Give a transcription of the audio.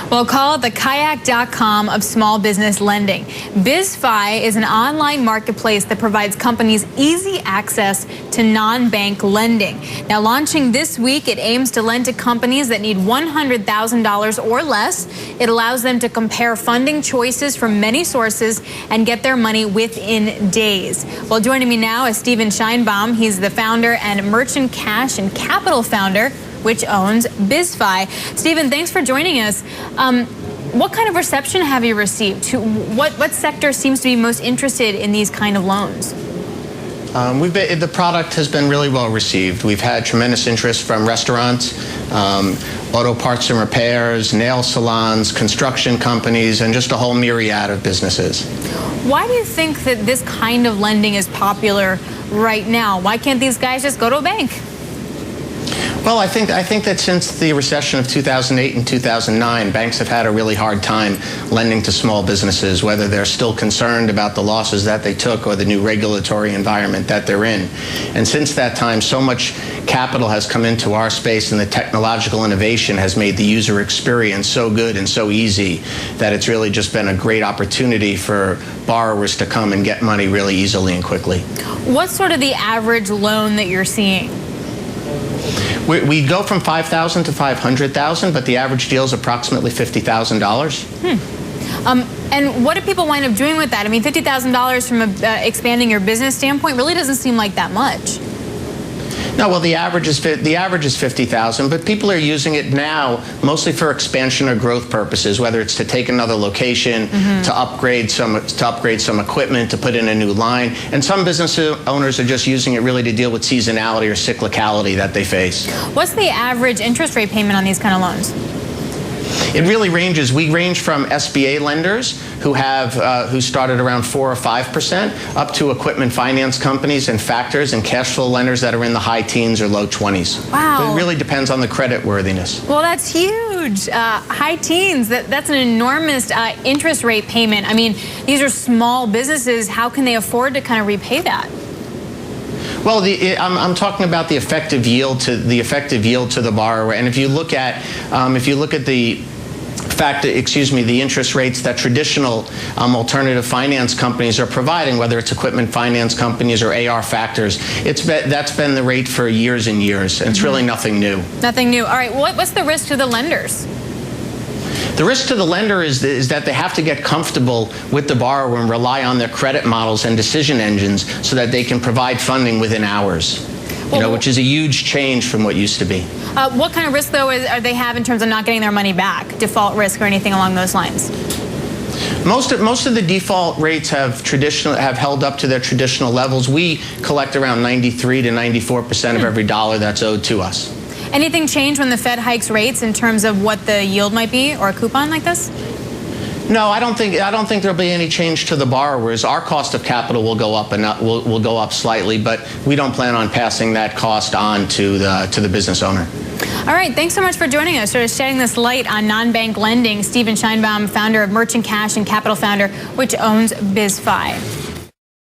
Well, call it the kayak.com of small business lending. Bizfi is an online marketplace that provides companies easy access to non-bank lending. Now, launching this week, it aims to lend to companies that need $100,000 or less. It allows them to compare funding choices from many sources and get their money within days. Well, joining me now is StephenSheinbaum. He's the founder and merchant cash and capital founder, which owns Bizfi. Stephen, thanks for joining us. What kind of reception have you received? What sector seems to be most interested in these kind of loans? The product has been really well received. We've had tremendous interest from restaurants, auto parts and repairs, nail salons, construction companies, and just a whole myriad of businesses. Why do you think that this kind of lending is popular right now? Why can't these guys just go to a bank? Well, I think that since the recession of 2008 and 2009, banks have had a really hard time lending to small businesses, whether they're still concerned about the losses that they took or the new regulatory environment that they're in. And since that time, so much capital has come into our space, and the technological innovation has made the user experience so good and so easy that it's really just been a great opportunity for borrowers to come and get money really easily and quickly. What's sort of the average loan that you're seeing? We go from $5,000 to $500,000, but the average deal is approximately $50,000. And what do people wind up doing with that? I mean, $50,000 from expanding your business standpoint really doesn't seem like that much. No, well, the average is $50,000, but people are using it now mostly for expansion or growth purposes, whether it's to take another location, to upgrade some equipment, to put in a new line, and some business owners are just using it really to deal with seasonality or cyclicality that they face. What's the average interest rate payment on these kind of loans? It really ranges. We range from SBA lenders who started around 4 or 5%, up to equipment finance companies and factors and cash flow lenders that are in the high teens or low 20s. Wow. But it really depends on the credit worthiness. Well, that's huge. High teens, that's an enormous interest rate payment. I mean, these are small businesses. How can they afford to kind of repay that? Well, I'm talking about the effective yield to the borrower, and if you look at the interest rates that traditional alternative finance companies are providing, whether it's equipment finance companies or AR factors, that's been the rate for years and years. And it's really nothing new. Nothing new. All right. What's the risk to the lenders? The risk to the lender is that they have to get comfortable with the borrower and rely on their credit models and decision engines so that they can provide funding within hours, which is a huge change from what used to be. What kind of risk, though, are they have in terms of not getting their money back, default risk or anything along those lines? Most of the default rates have held up to their traditional levels. We collect around 93 to 94% of every dollar that's owed to us. Anything change when the Fed hikes rates in terms of what the yield might be or a coupon like this? No, I don't think there'll be any change to the borrowers. Our cost of capital will go up, and will go up slightly, but we don't plan on passing that cost on to the business owner. All right, thanks so much for joining us, sort of shedding this light on non-bank lending. StephenSheinbaum, founder of Merchant Cash and Capital Founder, which owns Bizfi.